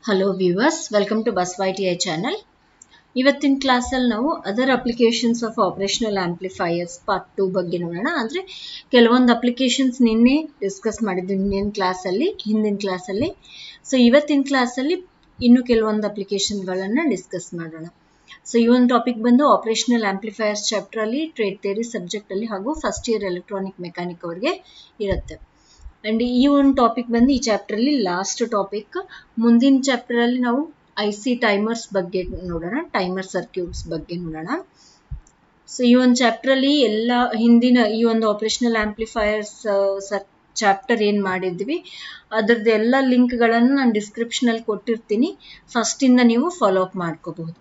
Hello viewers, welcome to bus YTI channel. ಇವತ್ತಿನ ಕ್ಲಾಸಲ್ಲಿ ನಾವು other applications of operational amplifiers part 2 ಬಗ್ಗೆ ನೋಡೋಣ. ಅಂದರೆ ಕೆಲವೊಂದು ಅಪ್ಲಿಕೇಶನ್ಸ್ ನಿನ್ನೆ ಡಿಸ್ಕಸ್ ಮಾಡಿದ್ದು ಹಿಂದಿನ ಕ್ಲಾಸಲ್ಲಿ. ಸೊ ಇವತ್ತಿನ ಕ್ಲಾಸಲ್ಲಿ ಇನ್ನು ಕೆಲವೊಂದು ಅಪ್ಲಿಕೇಶನ್ಗಳನ್ನು ಡಿಸ್ಕಸ್ ಮಾಡೋಣ. ಸೊ ಈ ಒಂದು ಟಾಪಿಕ್ ಬಂದು ಆಪರೇಷನಲ್ ಆಂಪ್ಲಿಫೈಯರ್ಸ್ ಚಾಪ್ಟರಲ್ಲಿ ಟ್ರೇಡ್ ಥಿಯರಿ ಸಬ್ಜೆಕ್ಟಲ್ಲಿ ಹಾಗೂ ಫಸ್ಟ್ ಇಯರ್ ಎಲೆಕ್ಟ್ರಾನಿಕ್ ಮೆಕ್ಯಾನಿಕ್ ಅವರಿಗೆ ಇರುತ್ತೆ. ಅಂಡ್ ಈ ಒಂದು ಟಾಪಿಕ್ ಬಂದು ಈ ಚಾಪ್ಟರಲ್ಲಿ ಲಾಸ್ಟ್ ಟಾಪಿಕ್. ಮುಂದಿನ ಚಾಪ್ಟರಲ್ಲಿ ನಾವು IC ಟೈಮರ್ಸ್ ಬಗ್ಗೆ ನೋಡೋಣ, ಟೈಮರ್ ಸರ್ಕ್ಯೂಟ್ಸ್ ಬಗ್ಗೆ ನೋಡೋಣ. ಸೊ ಈ ಒಂದು ಚಾಪ್ಟರಲ್ಲಿ ಎಲ್ಲ ಹಿಂದಿನ ಈ ಒಂದು ಆಪರೇಷನಲ್ ಆಂಪ್ಲಿಫೈಯರ್ಸ್ ಚಾಪ್ಟರ್ ಏನು ಮಾಡಿದ್ವಿ ಅದರದ್ದು ಎಲ್ಲ ಲಿಂಕ್ಗಳನ್ನು ನಾನು ಡಿಸ್ಕ್ರಿಪ್ಷನಲ್ಲಿ ಕೊಟ್ಟಿರ್ತೀನಿ. ಫಸ್ಟಿಂದ ನೀವು ಫಾಲೋ ಅಪ್ ಮಾಡ್ಕೋಬಹುದು.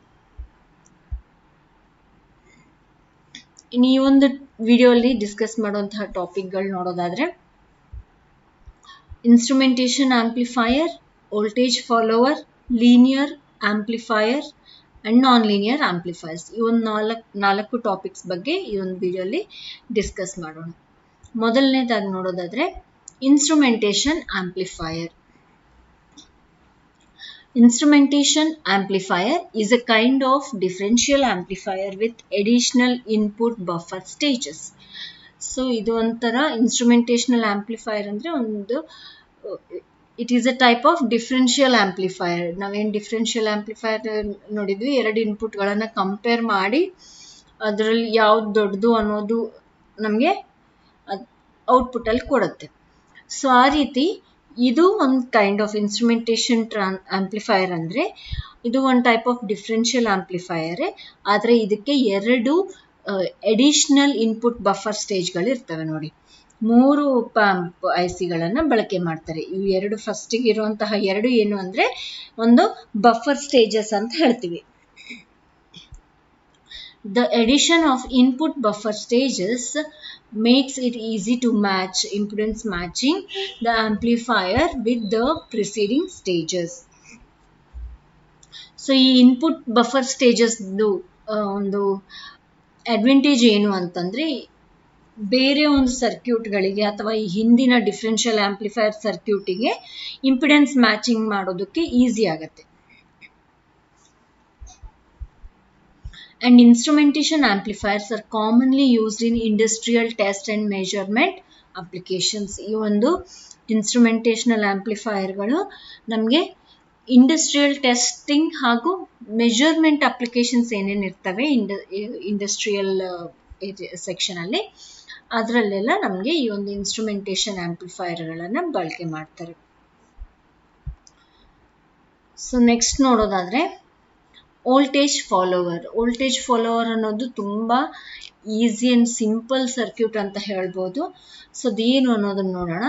ಇನ್ನು ಈ ಒಂದು ವಿಡಿಯೋಲಿ ಡಿಸ್ಕಸ್ ಮಾಡುವಂತಹ ಟಾಪಿಕ್ಗಳು ನೋಡೋದಾದ್ರೆ instrumentation amplifier, voltage follower, linear amplifier and non-linear amplifiers. ಈ ಒಂದು ನಾಲ್ಕು ಟಾಪಿಕ್ಸ್ ಬಗ್ಗೆ ಈ ಒಂದು ವಿಡಿಯೋಲಿ ಡಿಸ್ಕಸ್ ಮಾಡೋಣ. ಮೊದಲನೇದಾಗಿ ನೋಡೋದಾದ್ರೆ instrumentation amplifier. Instrumentation amplifier is a kind of differential amplifier with additional input buffer stages. So ಇದು ಒಂಥರ ಇನ್ಸ್ಟ್ರುಮೆಂಟೇಷನಲ್ ಆಂಪ್ಲಿಫೈಯರ್ ಅಂದರೆ it is a type of differential amplifier. ನಾವೇನು ಡಿಫ್ರೆನ್ಷಿಯಲ್ ಆಂಪ್ಲಿಫೈಯರ್ ನೋಡಿದ್ವಿ, ಎರಡು ಇನ್ಪುಟ್ಗಳನ್ನು ಕಂಪೇರ್ ಮಾಡಿ ಅದರಲ್ಲಿ ಯಾವ್ದು ದೊಡ್ಡದು ಅನ್ನೋದು ನಮಗೆ ಔಟ್ಪುಟ್ಟಲ್ಲಿ ಕೊಡುತ್ತೆ. ಸೊ ಆ ರೀತಿ ಇದು ಒಂದು ಕೈಂಡ್ ಆಫ್ ಇನ್ಸ್ಟ್ರುಮೆಂಟೇಷನ್ ಆಂಪ್ಲಿಫೈಯರ್. ಅಂದರೆ ಇದು ಒಂದು ಟೈಪ್ ಆಫ್ ಡಿಫ್ರೆನ್ಷಿಯಲ್ ಆಂಪ್ಲಿಫೈಯರೇ, ಆದರೆ ಇದಕ್ಕೆ ಎರಡು ಅಡಿಷನಲ್ ಇನ್ಪುಟ್ ಬಫರ್ ಸ್ಟೇಜ್ಗಳು ಇರ್ತವೆ. ನೋಡಿ, 3 ಪ್ಯಾಂಪ್ ICಗಳನ್ನು ಬಳಕೆ ಮಾಡ್ತಾರೆ. ಇವು ಎರಡು ಫಸ್ಟಿಗೆ ಇರುವಂತಹ ಎರಡು ಏನು ಅಂದರೆ ಒಂದು ಬಫರ್ ಸ್ಟೇಜಸ್ ಅಂತ ಹೇಳ್ತೀವಿ. The addition of input buffer stages makes it easy to match impedance matching the amplifier with the preceding stages. So ಈ ಇನ್ಪುಟ್ ಬಫರ್ ಸ್ಟೇಜಸ್ ಒಂದು ಅಡ್ವಾಂಟೇಜ್ ಏನು ಅಂತಂದರೆ ಬೇರೆ ಒಂದು ಸರ್ಕ್ಯೂಟ್ಗಳಿಗೆ ಅಥವಾ ಈ ಹಿಂದಿನ ಡಿಫ್ರೆನ್ಷಿಯಲ್ ಆಂಪ್ಲಿಫೈಯರ್ ಸರ್ಕ್ಯೂಟಿಗೆ ಇಂಪಿಡೆನ್ಸ್ ಮ್ಯಾಚಿಂಗ್ ಮಾಡೋದಕ್ಕೆ ಈಸಿ ಆಗುತ್ತೆ. And instrumentation amplifiers are commonly used in industrial test and measurement applications. ಈ ಒಂದು ಇನ್ಸ್ಟ್ರುಮೆಂಟೇಷನಲ್ ಆಂಪ್ಲಿಫೈಯರ್ಗಳು ನಮಗೆ ಇಂಡಸ್ಟ್ರಿಯಲ್ ಟೆಸ್ಟಿಂಗ್ ಹಾಗೂ ಮೆಜರ್ಮೆಂಟ್ ಅಪ್ಲಿಕೇಶನ್ಸ್ ಏನೇನು ಇರ್ತವೆ ಇಂಡಸ್ಟ್ರಿಯಲ್ ಸೆಕ್ಷನಲ್ಲಿ, ಅದರಲ್ಲೆಲ್ಲ ನಮಗೆ ಈ ಒಂದು ಇನ್ಸ್ಟ್ರುಮೆಂಟೇಷನ್ ಆಂಪ್ಲಿಫೈಯರ್ಗಳನ್ನು ಬಳಕೆ ಮಾಡ್ತಾರೆ. ಸೊ ನೆಕ್ಸ್ಟ್ ನೋಡೋದಾದರೆ ವೋಲ್ಟೇಜ್ ಫಾಲೋವರ್. ವೋಲ್ಟೇಜ್ ಫಾಲೋವರ್ ಅನ್ನೋದು ತುಂಬ ಈಸಿ ಆ್ಯಂಡ್ ಸಿಂಪಲ್ ಸರ್ಕ್ಯೂಟ್ ಅಂತ ಹೇಳ್ಬೋದು. ಸೊ ಅದೇನು ಅನ್ನೋದನ್ನು ನೋಡೋಣ.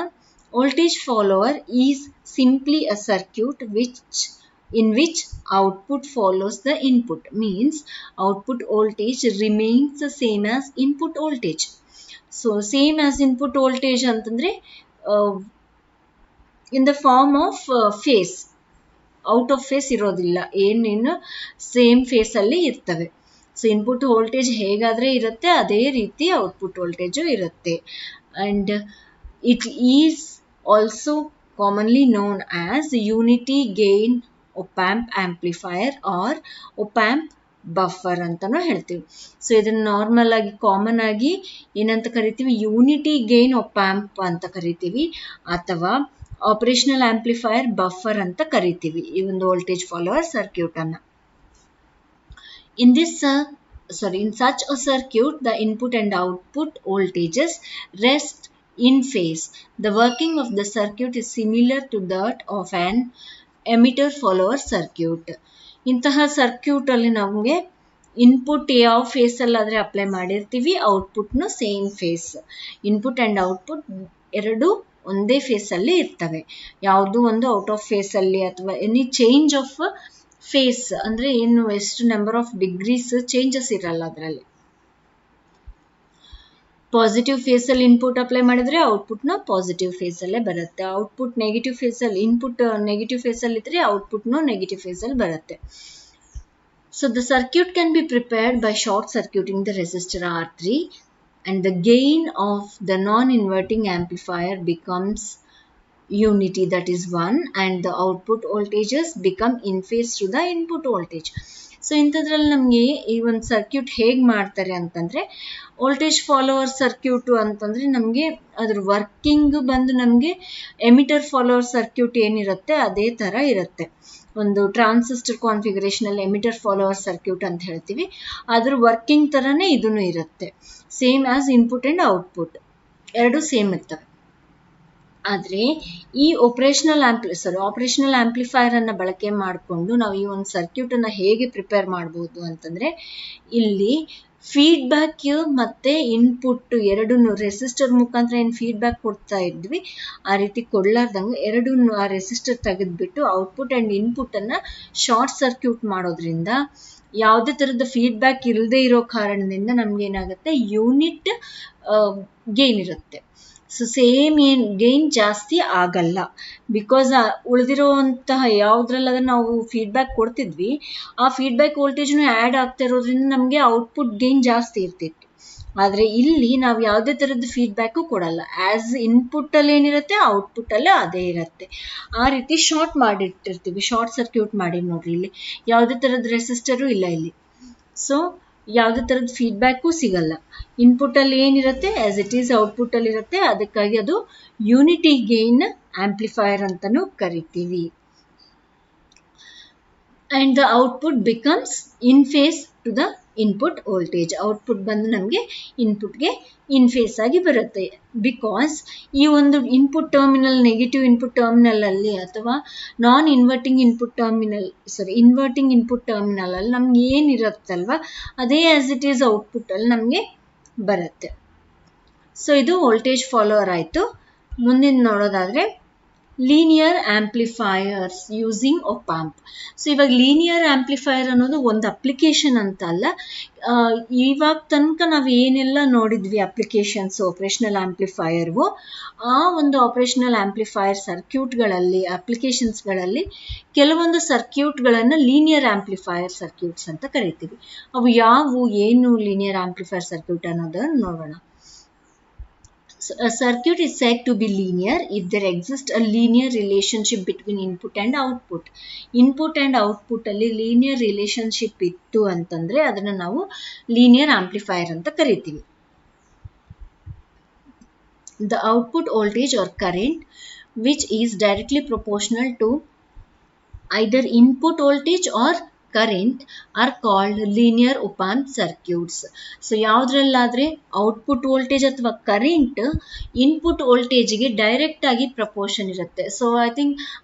Voltage follower is simply a circuit in which output follows the input, means output voltage remains the same as input voltage. So same as input voltage ಅಂತಂದ್ರೆ in the form of phase, out of phase ಇರೋದಿಲ್ಲ, ಏನೇನು same ಫೇಸಲ್ಲಿ ಇರ್ತವೆ. So input voltage ಹೇಗಾದರೆ ಇರುತ್ತೆ ಅದೇ ರೀತಿ output voltage ಇರುತ್ತೆ. And it is also commonly known as unity gain op amp amplifier or op amp buffer ಅಂತಲೂ ಹೇಳ್ತೀವಿ. ಸೊ ಇದನ್ನು ನಾರ್ಮಲ್ ಆಗಿ ಕಾಮನ್ ಆಗಿ ಏನಂತ ಕರಿತೀವಿ, ಯೂನಿಟಿ ಗೇನ್ ಒಪ್ಯಾಂಪ್ ಅಂತ ಕರಿತೀವಿ ಅಥವಾ ಆಪರೇಷನಲ್ ಆಂಪ್ಲಿಫೈಯರ್ ಬಫರ್ ಅಂತ ಕರಿತೀವಿ ಈ ಒಂದು ವೋಲ್ಟೇಜ್ ಫಾಲೋವರ್ ಸರ್ಕ್ಯೂಟ್ ಅನ್ನು. In such a circuit, the input and output voltages rest in phase. The working of the circuit is similar to that of an emitter follower circuit. ಇಂತಹ circuit ಅಲ್ಲಿ ನಮಗೆ input ಯಾವ phase ಅಲ್ಲಿ ಆದ್ರೆ apply ಮಾಡಿರ್ತೀವಿ, ಔಟ್ಪುಟ್ನು same phase. Input and output ಎರಡು ಒಂದೇ ಫೇಸಲ್ಲಿ ಇರ್ತವೆ. ಯಾವುದು ಒಂದು ಔಟ್ ಆಫ್ ಫೇಸಲ್ಲಿ ಅಥವಾ ಎನಿ ಚೇಂಜ್ ಆಫ್ ಫೇಸ್ ಅಂದರೆ ಏನು ಎಷ್ಟು ನಂಬರ್ ಆಫ್ ಡಿಗ್ರೀಸ್ ಚೇಂಜಸ್ ಇರಲ್ಲ ಅದರಲ್ಲಿ. ಪಾಸಿಟಿವ್ ಫೇಸಲ್ಲಿ ಇನ್ಪುಟ್ ಅಪ್ಲೈ ಮಾಡಿದರೆ ಔಟ್ಪುಟ್ನ ಪಾಸಿಟಿವ್ ಫೇಸಲ್ಲೇ ಬರುತ್ತೆ. ಔಟ್ಪುಟ್ ನೆಗೆಟಿವ್ ಫೇಸಲ್ಲಿ ಇನ್ಪುಟ್ ನೆಗೆಟಿವ್ ಫೇಸಲ್ಲಿ ಇದ್ದರೆ ಔಟ್ಪುಟ್ನು ನೆಗೆಟಿವ್ ಫೇಸಲ್ಲಿ ಬರುತ್ತೆ. So the circuit can be prepared by short circuiting the resistor R3 and the gain of the non-inverting amplifier becomes unity, that is 1, and the output voltages become in phase to the input voltage. So ಇಂಥದ್ರಲ್ಲಿ ನಮಗೆ ಈ ಒಂದು circuit ಹೇಗೆ ಮಾಡ್ತಾರೆ ಅಂತಂದರೆ, voltage follower circuit ಅಂತಂದರೆ ನಮಗೆ ಅದ್ರ ವರ್ಕಿಂಗ್ ಬಂದು ನಮಗೆ ಎಮಿಟರ್ ಫಾಲೋವರ್ ಸರ್ಕ್ಯೂಟ್ ಏನಿರುತ್ತೆ ಅದೇ ಥರ ಇರುತ್ತೆ. ಒಂದು ಟ್ರಾನ್ಸಿಸ್ಟರ್ ಕಾನ್ಫಿಗರೇಷನಲ್ಲಿ ಎಮಿಟರ್ ಫಾಲೋವರ್ ಸರ್ಕ್ಯೂಟ್ ಅಂತ ಹೇಳ್ತೀವಿ, ಅದ್ರ ವರ್ಕಿಂಗ್ ಥರನೇ ಇದೂ ಇರುತ್ತೆ. Same as input and output ಎರಡು ಸೇಮ್ ಇರ್ತವೆ. ಆದರೆ ಈ ಆಪರೇಷನಲ್ ಆಂಪ್ಲಿಫೈರ್ ಅನ್ನು ಬಳಕೆ ಮಾಡಿಕೊಂಡು ನಾವು ಈ ಒಂದು ಸರ್ಕ್ಯೂಟನ್ನು ಹೇಗೆ ಪ್ರಿಪೇರ್ ಮಾಡ್ಬೋದು ಅಂತಂದರೆ, ಇಲ್ಲಿ ಫೀಡ್ಬ್ಯಾಕ್ ಮತ್ತು ಇನ್ಪುಟ್ ಎರಡೂ ರೆಸಿಸ್ಟರ್ ಮುಖಾಂತರ ಏನು ಫೀಡ್ಬ್ಯಾಕ್ ಕೊಡ್ತಾ ಇದ್ವಿ ಆ ರೀತಿ ಕೊಡಲಾರ್ದಂಗೆ ಎರಡೂ ಆ ರೆಸಿಸ್ಟರ್ ತೆಗೆದುಬಿಟ್ಟು ಔಟ್ಪುಟ್ ಆ್ಯಂಡ್ ಇನ್ಪುಟ್ಟನ್ನು ಶಾರ್ಟ್ ಸರ್ಕ್ಯೂಟ್ ಮಾಡೋದ್ರಿಂದ ಯಾವುದೇ ಥರದ ಫೀಡ್ಬ್ಯಾಕ್ ಇಲ್ಲದೆ ಇರೋ ಕಾರಣದಿಂದ ನಮಗೇನಾಗುತ್ತೆ, ಯೂನಿಟ್ ಗೇನ್ ಇರುತ್ತೆ. ಸೊ ಸೇಮ್ ಗೇನ್ ಜಾಸ್ತಿ ಆಗಲ್ಲ, ಬಿಕಾಸ್ ಉಳಿದಿರೋವಂತಹ ಯಾವುದ್ರಲ್ಲಾದ್ರೆ ನಾವು ಫೀಡ್ಬ್ಯಾಕ್ ಕೊಡ್ತಿದ್ವಿ ಆ ಫೀಡ್ಬ್ಯಾಕ್ ವೋಲ್ಟೇಜ್ನು ಆ್ಯಡ್ ಆಗ್ತಾ ಇರೋದ್ರಿಂದ ನಮಗೆ ಔಟ್ಪುಟ್ ಗೇನ್ ಜಾಸ್ತಿ ಇರ್ತಿತ್ತು. ಆದರೆ ಇಲ್ಲಿ ನಾವು ಯಾವುದೇ ಥರದ ಫೀಡ್ಬ್ಯಾಕು ಕೊಡಲ್ಲ, ಆ್ಯಸ್ ಇನ್ಪುಟ್ಟಲ್ಲಿ ಏನಿರುತ್ತೆ ಔಟ್ಪುಟ್ಟಲ್ಲೇ ಅದೇ ಇರುತ್ತೆ. ಆ ರೀತಿ ಶಾರ್ಟ್ ಮಾಡಿಟ್ಟಿರ್ತೀವಿ, ಶಾರ್ಟ್ ಸರ್ಕ್ಯೂಟ್ ಮಾಡಿ ನೋಡ್ರಿ, ಇಲ್ಲಿ ಯಾವುದೇ ಥರದ ರೆಸಿಸ್ಟರು ಇಲ್ಲ ಇಲ್ಲಿ. ಸೊ ಯಾವುದೇ ಥರದ ಫೀಡ್ಬ್ಯಾಕು ಸಿಗಲ್ಲ. ಇನ್ಪುಟ್ಟಲ್ಲಿ ಏನಿರುತ್ತೆ ಆ್ಯಸ್ ಇಟ್ ಈಸ್ ಔಟ್ಪುಟ್ಟಲ್ಲಿ ಇರುತ್ತೆ, ಅದಕ್ಕಾಗಿ ಅದು ಯೂನಿಟಿ ಗೇನ್ ಆಂಪ್ಲಿಫೈಯರ್ ಅಂತಲೂ ಕರಿತೀವಿ. And the output becomes in phase to the input voltage. Output ಬಂದು ನಮಗೆ ಇನ್ಪುಟ್ಗೆ ಇನ್ ಫೇಸ್ ಆಗಿ ಬರುತ್ತೆ. ಬಿಕಾಸ್ ಈ ಒಂದು ಇನ್ಪುಟ್ ಟರ್ಮಿನಲ್, ನೆಗೆಟಿವ್ ಇನ್ಪುಟ್ ಟರ್ಮಿನಲಲ್ಲಿ ಅಥವಾ ಇನ್ವರ್ಟಿಂಗ್ ಇನ್ಪುಟ್ ಟರ್ಮಿನಲಲ್ಲಿ ನಮ್ಗೆ ಏನಿರುತ್ತಲ್ವ ಅದೇ ಆ್ಯಸ್ ಇಟ್ ಈಸ್ ಔಟ್ಪುಟ್ಟಲ್ಲಿ ನಮಗೆ ಬರುತ್ತೆ. ಸೊ ಇದು ವೋಲ್ಟೇಜ್ ಫಾಲೋವರ್ ಆಯಿತು. ಮುಂದಿನ ನೋಡೋದಾದರೆ linear amplifiers using op amp. So ಇವಾಗ ಲೀನಿಯರ್ ಆಂಪ್ಲಿಫೈಯರ್ ಅನ್ನೋದು ಒಂದು ಅಪ್ಲಿಕೇಶನ್ ಅಂತ ಅಲ್ಲ, ಇವಾಗ ತನಕ ನಾವು ಏನೆಲ್ಲ ನೋಡಿದ್ವಿ ಅಪ್ಲಿಕೇಶನ್ಸ್ ಆಪರೇಷನಲ್ ಆಂಪ್ಲಿಫೈಯರ್ವು, ಆ ಒಂದು ಆಪರೇಷನಲ್ ಆಂಪ್ಲಿಫೈಯರ್ ಸರ್ಕ್ಯೂಟ್ಗಳಲ್ಲಿ ಅಪ್ಲಿಕೇಶನ್ಸ್ಗಳಲ್ಲಿ ಕೆಲವೊಂದು ಸರ್ಕ್ಯೂಟ್ಗಳನ್ನು ಲೀನಿಯರ್ ಆಂಪ್ಲಿಫೈಯರ್ ಸರ್ಕ್ಯೂಟ್ಸ್ ಅಂತ ಕರಿತೀವಿ. ಅವು ಯಾವುವು, ಏನು ಲೀನಿಯರ್ ಆಂಪ್ಲಿಫೈಯರ್ ಸರ್ಕ್ಯೂಟ್ ಅನ್ನೋದನ್ನು ನೋಡೋಣ. So a circuit is said to be linear if there exists a linear relationship between input and output. Input and output ಅಲ್ಲಿ linear relationship ಇತ್ತು ಅಂತಂದ್ರೆ ಅದನ್ನ ನಾವು linear amplifier ಅಂತ ಕರಿತೀವಿ. The output voltage or current which is directly proportional to either input voltage or current are called linear op-amp circuits. So ಯಾವುದ್ರಲ್ಲಾದರೆ output voltage ಅಥವಾ current input ವೋಲ್ಟೇಜ್ಗೆ ಡೈರೆಕ್ಟ್ ಆಗಿ ಪ್ರಪೋರ್ಷನ್ ಇರುತ್ತೆ. ಸೊ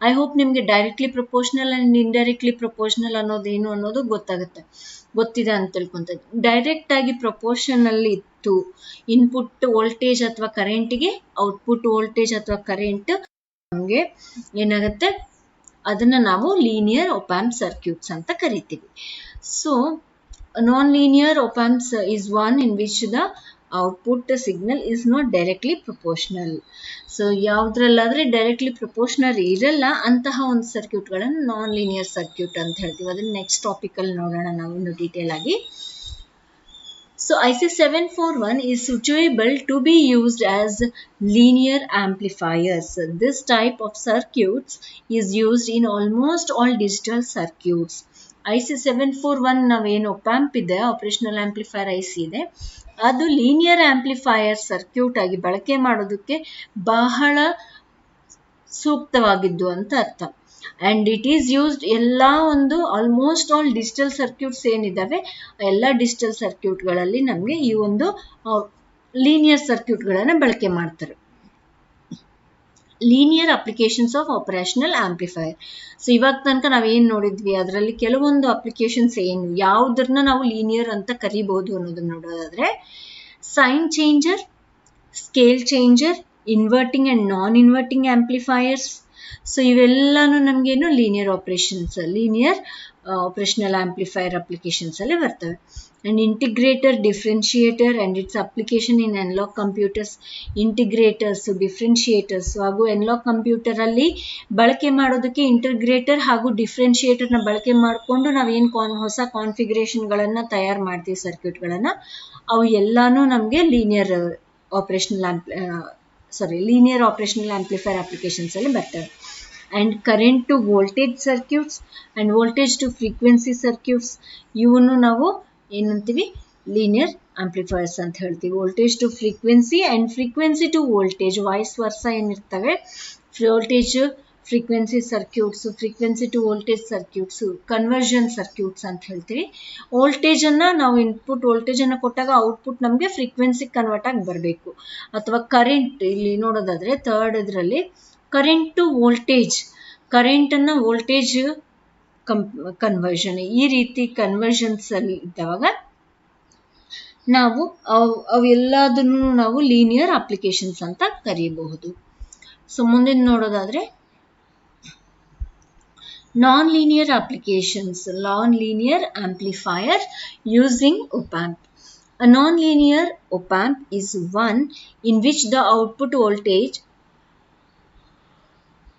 ಐ ಹೋಪ್ ನಿಮಗೆ directly proportional and indirectly proportional ಅನ್ನೋದೇನು ಅನ್ನೋದು ಗೊತ್ತಿದೆ ಅಂತ ತಿಳ್ಕೊಂತ. ಡೈರೆಕ್ಟ್ ಆಗಿ ಪ್ರಪೋರ್ಷನಲ್ಲಿ ಇತ್ತು ಇನ್ಪುಟ್ ವೋಲ್ಟೇಜ್ ಅಥವಾ ಕರೆಂಟ್ಗೆ ಔಟ್ಪುಟ್ ವೋಲ್ಟೇಜ್ ಅಥವಾ ಕರೆಂಟ್, ನಮಗೆ ಏನಾಗುತ್ತೆ ಅದನ್ನು ನಾವು ಲೀನಿಯರ್ op amp ಸರ್ಕ್ಯೂಟ್ಸ್ ಅಂತ ಕರಿತೀವಿ. So non-linear op amps is one in which the output signal is not directly proportional. So ಯಾವುದ್ರಲ್ಲಾದರೆ ಡೈರೆಕ್ಟ್ಲಿ ಪ್ರಪೋರ್ಷನಲ್ ಇರಲ್ಲ ಅಂತಹ ಒಂದು ಸರ್ಕ್ಯೂಟ್ಗಳನ್ನು ನಾನ್ ಲೀನಿಯರ್ ಸರ್ಕ್ಯೂಟ್ ಅಂತ ಹೇಳ್ತೀವಿ. ಅದನ್ನು ನೆಕ್ಸ್ಟ್ ಟಾಪಿಕಲ್ಲಿ ನೋಡೋಣ ನಾವು ಇನ್ನು ಡೀಟೇಲ್ ಆಗಿ. So IC 741 is suitable to be used as linear amplifiers. This type of circuits is used in almost all digital circuits. IC 741 ನಾವೇನು op amp ಇದೆ, ಆಪರೇಷನಲ್ ಆಂಪ್ಲಿಫೈಯರ್ IC ಇದೆ, ಅದು ಲೀನಿಯರ್ ಆಂಪ್ಲಿಫೈಯರ್ ಸರ್ಕ್ಯೂಟ್ ಆಗಿ ಬಳಕೆ ಮಾಡೋದಕ್ಕೆ ಬಹಳ ಸೂಕ್ತವಾಗಿದ್ದು ಅಂತ ಅರ್ಥ. ಆ್ಯಂಡ್ ಇಟ್ ಈಸ್ ಯೂಸ್ಡ್ ಎಲ್ಲ ಒಂದು ಆಲ್ಮೋಸ್ಟ್ ಆಲ್ ಡಿಜಿಟಲ್ ಸರ್ಕ್ಯೂಟ್ಸ್ ಏನಿದ್ದಾವೆ ಎಲ್ಲ ಡಿಜಿಟಲ್ ಸರ್ಕ್ಯೂಟ್ಗಳಲ್ಲಿ ನಮಗೆ ಈ ಒಂದು ಲೀನಿಯರ್ ಸರ್ಕ್ಯೂಟ್ಗಳನ್ನು ಬಳಕೆ ಮಾಡ್ತಾರೆ. Linear applications of operational amplifier. So ಇವಾಗ ತನಕ ನಾವೇನು ನೋಡಿದ್ವಿ ಅದರಲ್ಲಿ ಕೆಲವೊಂದು ಅಪ್ಲಿಕೇಶನ್ಸ್ ಏನು, ಯಾವುದನ್ನ ನಾವು ಲೀನಿಯರ್ ಅಂತ ಕರಿಬೋದು ಅನ್ನೋದನ್ನ ನೋಡೋದಾದರೆ sign changer, scale changer, inverting and non inverting amplifiers. So ಇವೆಲ್ಲನೂ ನಮಗೇನು ಲೀನಿಯರ್ ಆಪರೇಷನಲ್ ಆಂಪ್ಲಿಫೈಯರ್ ಅಪ್ಲಿಕೇಶನ್ಸಲ್ಲಿ ಬರ್ತವೆ. And integrator, differentiator and its application in analog computers. Integrators, differentiators ಹಾಗೂ ಅನಲಾಗ್ ಕಂಪ್ಯೂಟರಲ್ಲಿ ಬಳಕೆ ಮಾಡೋದಕ್ಕೆ ಇಂಟಿಗ್ರೇಟರ್ ಹಾಗೂ ಡಿಫ್ರೆನ್ಷಿಯೇಟರ್ನ ಬಳಕೆ ಮಾಡಿಕೊಂಡು ನಾವೇನು ಹೊಸ ಕಾನ್ಫಿಗರೇಷನ್ಗಳನ್ನು ತಯಾರು ಮಾಡ್ತೀವಿ ಸರ್ಕ್ಯೂಟ್ಗಳನ್ನು, ಅವು ಎಲ್ಲನೂ ನಮಗೆ linear operational linear operational amplifier applications ಅಲ್ಲಿ ಬರ್ತವೆ. And current to voltage circuits and voltage to frequency circuits, ಇವನ್ನು ನಾವು ಏನಂತೀವಿ, ಲೀನಿಯರ್ ಆಂಪ್ಲಿಫೈರ್ಸ್ ಅಂತ ಹೇಳ್ತೀವಿ. Voltage to frequency and frequency to voltage, vice versa ಏನಿರ್ತವೆ, voltage frequency circuits, frequency to voltage circuits, conversion circuits ಅಂತ ಹೇಳ್ತೀವಿ. ವೋಲ್ಟೇಜ್ ಅನ್ನ ನಾವು ಇನ್ಪುಟ್ ವೋಲ್ಟೇಜ್ ಅನ್ನು ಕೊಟ್ಟಾಗ ಔಟ್ಪುಟ್ ನಮಗೆ ಫ್ರೀಕ್ವೆನ್ಸಿ ಕನ್ವರ್ಟ್ ಆಗಿ ಬರಬೇಕು. ಅಥವಾ ಕರೆಂಟ್, ಇಲ್ಲಿ ನೋಡೋದಾದ್ರೆ ಥರ್ಡ್ ಇದರಲ್ಲಿ ಕರೆಂಟ್ ಟು ವೋಲ್ಟೇಜ್, ಕರೆಂಟ್ ಅನ್ನ ವೋಲ್ಟೇಜ್ ಕನ್ವರ್ಷನ್, ಈ ರೀತಿ ಕನ್ವರ್ಷನ್ಸ್ ಅಲ್ಲಿ ಇದ್ದಾಗ ನಾವು ಅವೆಲ್ಲದನ್ನು ನಾವು ಲೀನಿಯರ್ ಅಪ್ಲಿಕೇಶನ್ಸ್ ಅಂತ ಕರೆಯಬಹುದು. ಸೊ ಮುಂದಿನ ನೋಡೋದಾದ್ರೆ non-linear applications, non-linear amplifier using op-amp. A non-linear op-amp is one in which the output voltage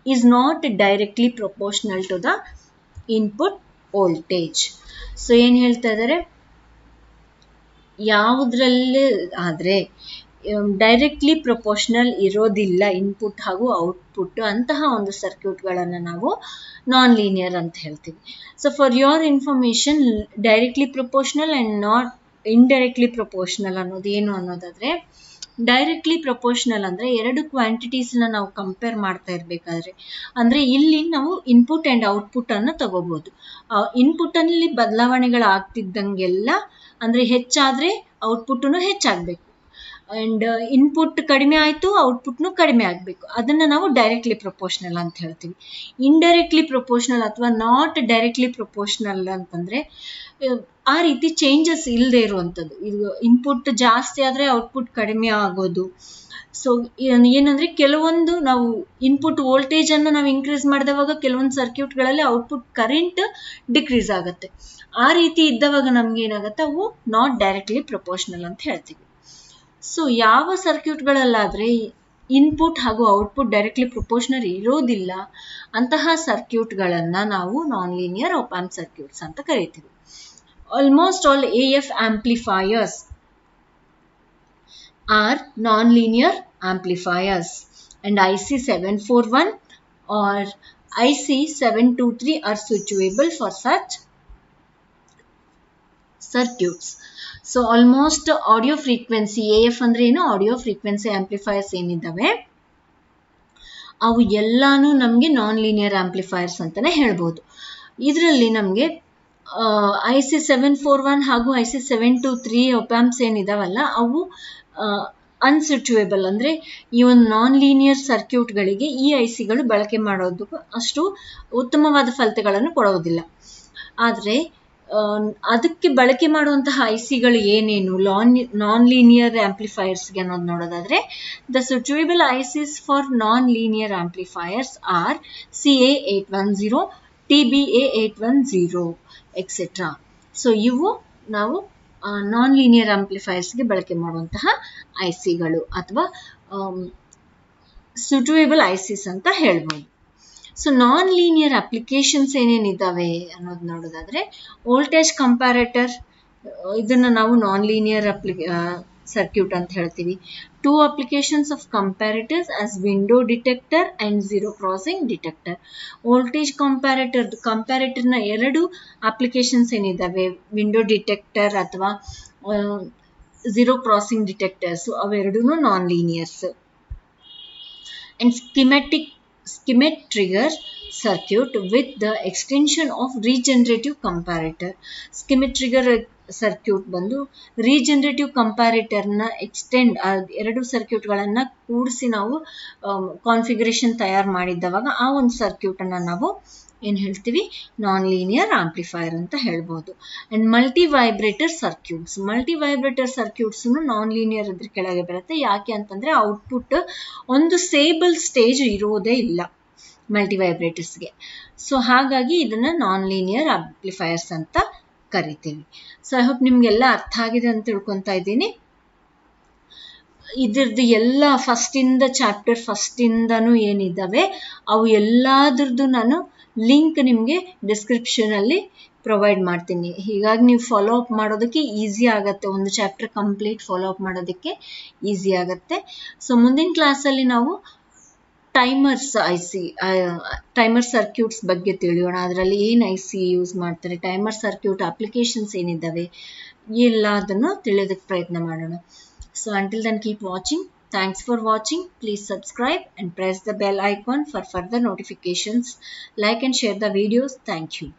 is not directly proportional to the input voltage. So ಏನು ಹೇಳ್ತಾ ಇದ್ದಾರೆ, ಯಾವುದ್ರಲ್ಲಿ ಆದರೆ ಡೈರೆಕ್ಟ್ಲಿ ಪ್ರಪೋರ್ಷನಲ್ ಇರೋದಿಲ್ಲ ಇನ್ಪುಟ್ ಹಾಗೂ ಔಟ್ಪುಟ್, ಅಂತಹ ಒಂದು ಸರ್ಕ್ಯೂಟ್ಗಳನ್ನು ನಾವು ನಾನ್ ಲೀನಿಯರ್ ಅಂತ ಹೇಳ್ತೀವಿ. So for your information, directly proportional and not indirectly proportional ಅನ್ನೋದು ಏನು ಅನ್ನೋದಾದರೆ, ಡೈರೆಕ್ಟ್ಲಿ ಪ್ರಪೋರ್ಷನಲ್ ಅಂದರೆ ಎರಡು ಕ್ವಾಂಟಿಟೀಸ್ನ ನಾವು ಕಂಪೇರ್ ಮಾಡ್ತಾ ಇರಬೇಕಾದ್ರೆ, ಅಂದರೆ ಇಲ್ಲಿ ನಾವು ಇನ್ಪುಟ್ ಆ್ಯಂಡ್ ಔಟ್ಪುಟ್ ಅನ್ನು ತಗೋಬಹುದು. ಇನ್ಪುಟ್ಟಲ್ಲಿ ಬದಲಾವಣೆಗಳಾಗ್ತಿದ್ದಂಗೆಲ್ಲ, ಅಂದರೆ ಹೆಚ್ಚಾದರೆ ಔಟ್ಪುಟ್ಟನ್ನು ಹೆಚ್ಚಾಗಬೇಕು, ಆ್ಯಂಡ್ ಇನ್ಪುಟ್ ಕಡಿಮೆ ಆಯಿತು ಔಟ್ಪುಟ್ನು ಕಡಿಮೆ ಆಗಬೇಕು, ಅದನ್ನು ನಾವು ಡೈರೆಕ್ಟ್ಲಿ ಪ್ರಪೋರ್ಷನಲ್ ಅಂತ ಹೇಳ್ತೀವಿ. ಇಂಡೈರೆಕ್ಟ್ಲಿ ಪ್ರಪೋರ್ಷನಲ್ ಅಥವಾ ನಾಟ್ ಡೈರೆಕ್ಟ್ಲಿ ಪ್ರಪೋರ್ಷನಲ್ ಅಂತಂದರೆ ಆ ರೀತಿ ಚೇಂಜಸ್ ಇಲ್ಲದೆ ಇರುವಂಥದ್ದು. ಇದು ಇನ್ಪುಟ್ ಜಾಸ್ತಿ ಆದರೆ ಔಟ್ಪುಟ್ ಕಡಿಮೆ ಆಗೋದು. ಸೊ ಏನಂದರೆ ಕೆಲವೊಂದು ನಾವು ಇನ್ಪುಟ್ ವೋಲ್ಟೇಜನ್ನು ನಾವು ಇನ್ಕ್ರೀಸ್ ಮಾಡಿದವಾಗ ಕೆಲವೊಂದು ಸರ್ಕ್ಯೂಟ್ಗಳಲ್ಲಿ ಔಟ್ಪುಟ್ ಕರೆಂಟ್ ಡಿಕ್ರೀಸ್ ಆಗುತ್ತೆ. ಆ ರೀತಿ ಇದ್ದವಾಗ ನಮ್ಗೆ ಏನಾಗುತ್ತೆ, ಅವು ನಾಟ್ ಡೈರೆಕ್ಟ್ಲಿ ಪ್ರಪೋರ್ಷನಲ್ ಅಂತ ಹೇಳ್ತೀವಿ. ಸೊ ಯಾವ ಸರ್ಕ್ಯೂಟ್ಗಳಲ್ಲಾದರೆ ಇನ್ಪುಟ್ ಹಾಗೂ ಔಟ್ಪುಟ್ ಡೈರೆಕ್ಟ್ಲಿ ಪ್ರಪೋರ್ಷನಲ್ ಇರೋದಿಲ್ಲ, ಅಂತಹ ಸರ್ಕ್ಯೂಟ್ಗಳನ್ನು ನಾವು ನಾನ್ ಲೀನಿಯರ್ op-amp ಸರ್ಕ್ಯೂಟ್ಸ್ ಅಂತ ಕರಿತೀವಿ. Almost all AF amplifiers are non-linear amplifiers and IC741 or IC723 are suitable for such circuits. So almost audio frequency, AF ಅಂದ್ರೆ ಏನು, ಆಡಿಯೋ ಫ್ರೀಕ್ವೆನ್ಸಿ ಆಂಪ್ಲಿಫೈರ್ಸ್ ಏನಿದ್ದಾವೆ ಅವು ಎಲ್ಲಾನು ನಮಗೆ ನಾನ್ ಲೀನಿಯರ್ ಆಂಪ್ಲಿಫೈರ್ಸ್ ಅಂತಲೇ ಹೇಳ್ಬೋದು. ಇದರಲ್ಲಿ ನಮಗೆ IC741 ಹಾಗೂ IC723 op-amps ಏನಿದಾವಲ್ಲ ಅವು ಅನ್ಸುಟ್ಯೂಯಬಲ್, ಅಂದರೆ ಈ ಒಂದು ನಾನ್ ಲೀನಿಯರ್ ಸರ್ಕ್ಯೂಟ್ಗಳಿಗೆ ಈ ಐಸಿಗಳು ಬಳಕೆ ಮಾಡೋದಕ್ಕೂ ಅಷ್ಟು ಉತ್ತಮವಾದ ಫಲಿತಗಳನ್ನು ಕೊಡೋದಿಲ್ಲ. ಆದರೆ ಅದಕ್ಕೆ ಬಳಕೆ ಮಾಡುವಂತಹ ಐಸಿಗಳು ಏನೇನು ನಾನ್ ಲೀನಿಯರ್ ಆಂಪ್ಲಿಫೈರ್ಸ್ಗೆ ಅನ್ನೋದು ನೋಡೋದಾದರೆ, the suitable ICs for non linear amplifiers are CA810, TBA810 etcetera. So ಇವು ನಾವು ನಾನ್ ಲೀನಿಯರ್ ಆಂಪ್ಲಿಫೈರ್ಸ್ಗೆ ಬಳಕೆ ಮಾಡುವಂತಹ ಐಸಿಗಳು ಅಥವಾ ಸುಟ್ಯೂಯಬಲ್ ಐಸಿಸ್ ಅಂತ ಹೇಳ್ಬೋದು. ಸೊ ನಾನ್ ಲೀನಿಯರ್ ಅಪ್ಲಿಕೇಶನ್ಸ್ ಏನೇನಿದ್ದಾವೆ ಅನ್ನೋದು ನೋಡೋದಾದರೆ, ವೋಲ್ಟೇಜ್ ಕಂಪ್ಯಾರೇಟರ್, ಇದನ್ನು ನಾವು ನಾನ್ ಲೀನಿಯರ್ ಸರ್ಕ್ಯೂಟ್ ಅಂತ ಹೇಳ್ತೀವಿ. 2 applications of comparators as window detector and zero crossing detector. Voltage ಕಂಪ್ಯಾರೇಟರ್ನ 2 ಅಪ್ಲಿಕೇಶನ್ಸ್ ಏನಿದ್ದಾವೆ, ವಿಂಡೋ ಡಿಟೆಕ್ಟರ್ ಅಥವಾ ಝೀರೋ ಕ್ರಾಸಿಂಗ್ ಡಿಟೆಕ್ಟರ್ಸ್, ಅವೆರಡೂ non linears. And schematic trigger circuit with the extension of regenerative comparator. schematic trigger circuit ಬಂದು regenerative ಕಂಪ್ಯಾರೇಟರ್ನ extend, 2 ಸರ್ಕ್ಯೂಟ್ಗಳನ್ನು ಕೂಡಿಸಿ ನಾವು configuration ತಯಾರು ಮಾಡಿದ್ದವಾಗ ಆ ಒಂದು ಸರ್ಕ್ಯೂಟನ್ನು ನಾವು ಏನು ಹೇಳ್ತೀವಿ, ನಾನ್ ಲೀನಿಯರ್ ಆಂಪ್ಲಿಫೈರ್ ಅಂತ ಹೇಳ್ಬೋದು. And multi vibrator circuits non linear ಇದ್ರ ಕೆಳಗೆ ಬರುತ್ತೆ. ಯಾಕೆ ಅಂತಂದರೆ ಔಟ್ಪುಟ್ ಒಂದು ಸೇಬಲ್ ಸ್ಟೇಜ್ ಇರೋದೇ ಇಲ್ಲ ಮಲ್ಟಿ ವೈಬ್ರೇಟರ್ಸ್ಗೆ. ಸೊ ಹಾಗಾಗಿ ಇದನ್ನು ನಾನ್ ಲೀನಿಯರ್ ಆಂಪ್ಲಿಫೈರ್ಸ್ ಅಂತ ಕರಿತೀವಿ. ಸೊ ಐ ಹೋಪ್ ನಿಮಗೆಲ್ಲ ಅರ್ಥ ಆಗಿದೆ ಅಂತ ತಿಳ್ಕೊತಾ ಇದ್ದೀನಿ. ಇದ್ರದ್ದು ಎಲ್ಲ ಚಾಪ್ಟರ್ ಫಸ್ಟಿಂದನೂ ಏನಿದ್ದಾವೆ ಅವು ಎಲ್ಲದ್ರದ್ದು ನಾನು ಲಿಂಕ್ ನಿಮಗೆ ಡಿಸ್ಕ್ರಿಪ್ಷನಲ್ಲಿ ಪ್ರೊವೈಡ್ ಮಾಡ್ತೀನಿ. ಹೀಗಾಗಿ ನೀವು ಫಾಲೋ ಅಪ್ ಮಾಡೋದಕ್ಕೆ ಈಸಿ ಆಗುತ್ತೆ, ಒಂದು ಚಾಪ್ಟರ್ ಕಂಪ್ಲೀಟ್ ಫಾಲೋ ಅಪ್ ಮಾಡೋದಕ್ಕೆ ಈಸಿ ಆಗುತ್ತೆ. ಸೊ ಮುಂದಿನ ಕ್ಲಾಸಲ್ಲಿ ನಾವು ಟೈಮರ್ ಸರ್ಕ್ಯೂಟ್ಸ್ ಬಗ್ಗೆ ತಿಳಿಯೋಣ. ಅದರಲ್ಲಿ ಏನು IC ಯೂಸ್ ಮಾಡ್ತಾರೆ, ಟೈಮರ್ ಸರ್ಕ್ಯೂಟ್ ಅಪ್ಲಿಕೇಶನ್ಸ್ ಏನಿದ್ದಾವೆ, ಎಲ್ಲದನ್ನು ತಿಳಿಯೋದಕ್ಕೆ ಪ್ರಯತ್ನ ಮಾಡೋಣ. So until then keep watching. Thanks for watching. Please subscribe and press the bell icon for further notifications. Like and share the videos. Thank you.